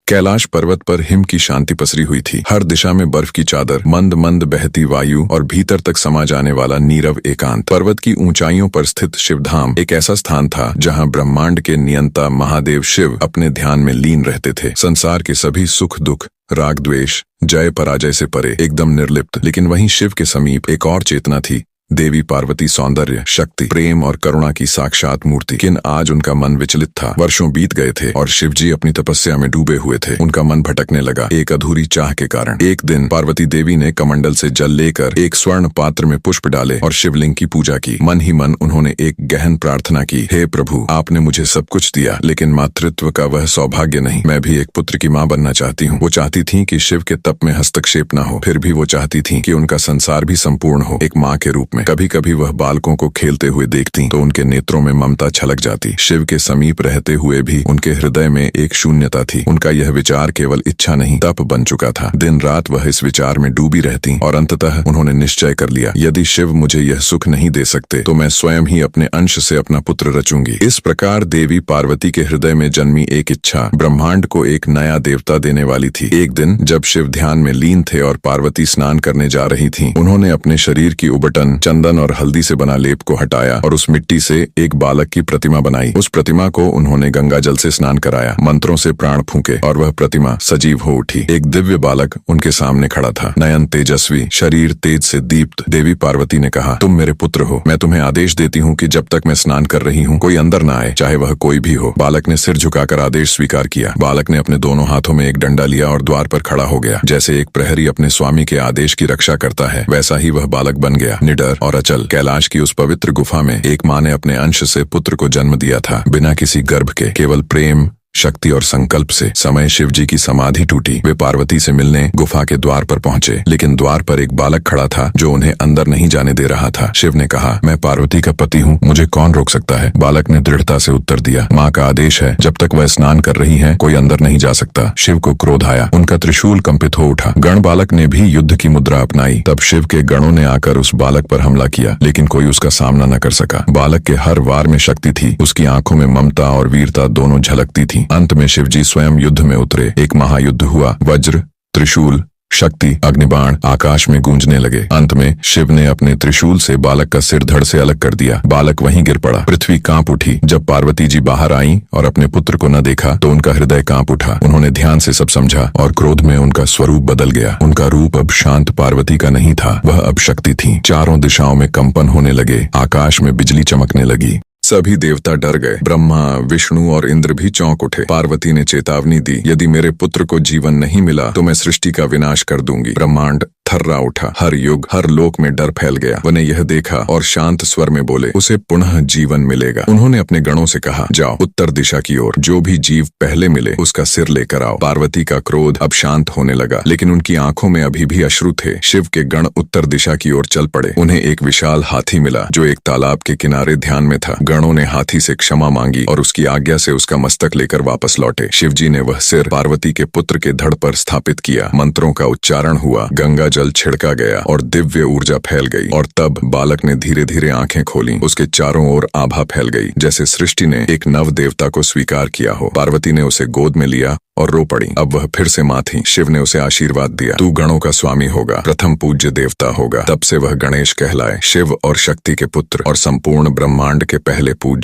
कैलाश पर्वत per him की शांति पसरी हुई थी। हर दिशा में बर्फ की चादर, मंद मंद बहती वायु और भीतर तक समा जाने वाला नीरव एकांत। पर्वत की ऊंचाइयों पर स्थित शिवधाम एक ऐसा स्थान था जहां ब्रह्मांड के नियंता महादेव शिव अपने ध्यान में लीन रहते थे। संसार के सभी सुख दुख, राग द्वेष, जय पराजय से परे, एकदम निर्लिप्त। लेकिन वहीं शिव के समीप एक और चेतना थी, देवी पार्वती सौंदर्य, शक्ति, प्रेम और करुणा की साक्षात मूर्ति। लेकिन आज उनका मन विचलित था। वर्षों बीत गए थे और शिवजी अपनी तपस्या में डूबे हुए थे। उनका मन भटकने लगा, एक अधूरी चाह के कारण। एक दिन पार्वती देवी ने कमंडल से जल लेकर एक स्वर्ण पात्र में पुष्प डाले और शिवलिंग की पूजा की। मन ही मन उन्होंने एक गहन प्रार्थना की, हे प्रभु, आपने मुझे सब कुछ दिया, लेकिन मातृत्व का वह सौभाग्य नहीं। मैं भी एक पुत्र की माँ बनना चाहती हूँ। वो चाहती थी कि शिव के तप में हस्तक्षेप न हो, फिर भी वो चाहती थी कि उनका संसार भी संपूर्ण हो, एक माँ के रूप में। कभी कभी वह बालकों को खेलते हुए देखती तो उनके नेत्रों में ममता छलक जाती। शिव के समीप रहते हुए भी उनके हृदय में एक शून्यता थी। उनका यह विचार केवल इच्छा नहीं, तप बन चुका था। दिन रात वह इस विचार में डूबी रहती और अंततः उन्होंने निश्चय कर लिया, यदि शिव मुझे यह सुख नहीं दे सकते तो मैं स्वयं ही अपने अंश से अपना पुत्र रचूंगी। इस प्रकार देवी पार्वती के हृदय में जन्मी एक इच्छा ब्रह्मांड को एक नया देवता देने वाली थी। एक दिन जब शिव ध्यान में लीन थे और पार्वती स्नान करने जा रही थी, उन्होंने अपने शरीर की उबटन, चंदन और हल्दी से बना लेप को हटाया और उस मिट्टी से एक बालक की प्रतिमा बनाई। उस प्रतिमा को उन्होंने गंगा जल से स्नान कराया, मंत्रों से प्राण फूंके और वह प्रतिमा सजीव हो उठी। एक दिव्य बालक उनके सामने खड़ा था, नयन तेजस्वी, शरीर तेज से दीप्त। देवी पार्वती ने कहा, तुम मेरे पुत्र हो। मैं तुम्हें आदेश देती हूँ कि जब तक मैं स्नान कर रही हूँ कोई अंदर न आए, चाहे वह कोई भी हो। बालक ने सिर झुकाकर आदेश स्वीकार किया। बालक ने अपने दोनों हाथों में एक डंडा लिया और द्वार पर खड़ा हो गया। जैसे एक प्रहरी अपने स्वामी के आदेश की रक्षा करता है, वैसा ही वह बालक बन गया, निडर और अचल। कैलाश की उस पवित्र गुफा में एक माँ ने अपने अंश से पुत्र को जन्म दिया था, बिना किसी गर्भ के, केवल प्रेम, शक्ति और संकल्प से। समय शिवजी की समाधि टूटी, वे पार्वती से मिलने गुफा के द्वार पर पहुंचे, लेकिन द्वार पर एक बालक खड़ा था जो उन्हें अंदर नहीं जाने दे रहा था। शिव ने कहा, मैं पार्वती का पति हूँ, मुझे कौन रोक सकता है? बालक ने दृढ़ता से उत्तर दिया, माँ का आदेश है, जब तक वह स्नान कर रही है कोई अंदर नहीं जा सकता। शिव को क्रोध आया, उनका त्रिशूल कंपित हो उठा। गण बालक ने भी युद्ध की मुद्रा अपनाई। तब शिव के गणों ने आकर उस बालक पर हमला किया, लेकिन कोई उसका सामना न कर सका। बालक के हर वार में शक्ति थी, उसकी आंखों में ममता और वीरता दोनों झलकती थी। अंत में शिवजी स्वयं युद्ध में उतरे। एक महायुद्ध हुआ। वज्र, त्रिशूल, शक्ति, अग्निबाण आकाश में गूंजने लगे। अंत में शिव ने अपने त्रिशूल से बालक का सिर धड़ से अलग कर दिया। बालक वहीं गिर पड़ा। पृथ्वी कांप उठी। जब पार्वती जी बाहर आईं और अपने पुत्र को न देखा तो उनका हृदय कांप उठा। उन्होंने ध्यान से सब समझा और क्रोध में उनका स्वरूप बदल गया। उनका रूप अब शांत पार्वती का नहीं था, वह अब शक्ति थी। चारों दिशाओं में कंपन होने लगे, आकाश में बिजली चमकने लगी। सभी देवता डर गए। ब्रह्मा, विष्णु और इंद्र भी चौंक उठे। पार्वती ने चेतावनी दी, यदि मेरे पुत्र को जीवन नहीं मिला तो मैं सृष्टि का विनाश कर दूंगी। ब्रह्मांड थर्रा उठा। हर युग, हर लोक में डर फैल गया। उन्हें यह देखा और शांत स्वर में बोले, उसे पुनः जीवन मिलेगा। उन्होंने अपने गणों से कहा, जाओ उत्तर दिशा की ओर, जो भी जीव पहले मिले उसका सिर लेकर आओ। पार्वती का क्रोध अब शांत होने लगा, लेकिन उनकी आंखों में अभी भी अश्रु थे। शिव के गण उत्तर दिशा की ओर चल पड़े। उन्हें एक विशाल हाथी मिला जो एक तालाब के किनारे ध्यान में था। गणों ने हाथी से क्षमा मांगी और उसकी आज्ञा से उसका मस्तक लेकर वापस लौटे। शिवजी ने वह सिर पार्वती के पुत्र के धड़ पर स्थापित किया। मंत्रों का उच्चारण हुआ, गंगा जल छिड़का गया और दिव्य ऊर्जा फैल गई। और तब बालक ने धीरे धीरे आंखें खोली। उसके चारों ओर आभा फैल गई, जैसे सृष्टि ने एक नव देवता को स्वीकार किया हो। पार्वती ने उसे गोद में लिया और रो पड़ी। अब वह फिर से माँ थी। शिव ने उसे आशीर्वाद दिया, तू गणों का स्वामी होगा, प्रथम पूज्य देवता होगा। तब से वह गणेश कहलाए, शिव और शक्ति के पुत्र और संपूर्ण ब्रह्मांड के पहले पूज्य।